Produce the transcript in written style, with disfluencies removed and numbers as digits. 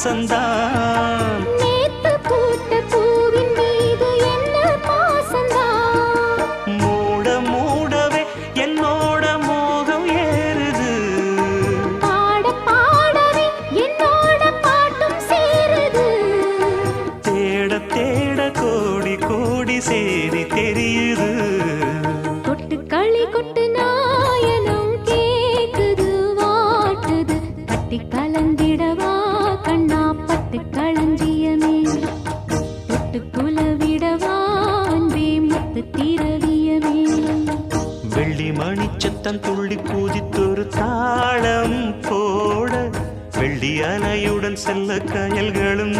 வாசந்தான். நேத்து பூத்த பூவின் மீது என்ன பாசந்தான். மூட மூடவே என்னோட மோகம் ஏறுது. பாட பாடவே என்னோட பாட்டும் சேருது. தேட தேட கோடி கோடி சேரி தெரியுது. கொட்டு களி கொட்டு நாயனம் கேக்குது வாட்டுது. கட்டி கலந்திடவா கண்ணா பட்டு களஞ்சியமே. தொட்டு குலவிடவா அன்பே முத்து திரவியமே. வெள்ளி மணிச்சத்தம் துள்ளி பூஜித்தொரு தாளம் போட வெள்ளி அலையுடன் செல்ல கயல்களும்